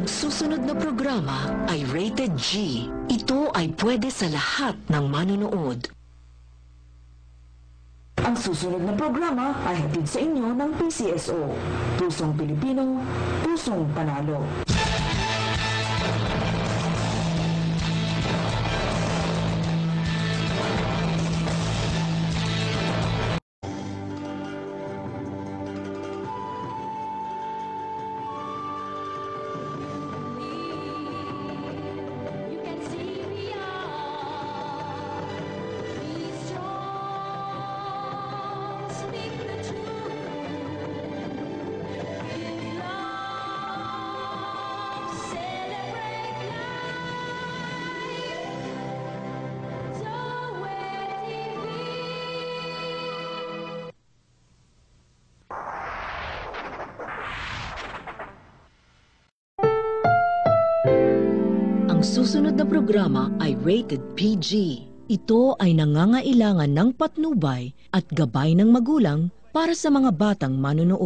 Ang susunod na programa ay Rated G. Ito ay pwede sa lahat ng manonood. Ang susunod na programa ay hatid sa inyo ng PCSO. Pusong Pilipino, Pusong Panalo. Ang susunod na programa ay Rated PG. Ito ay nangangailangan ng patnubay at gabay ng magulang para sa mga batang manonood.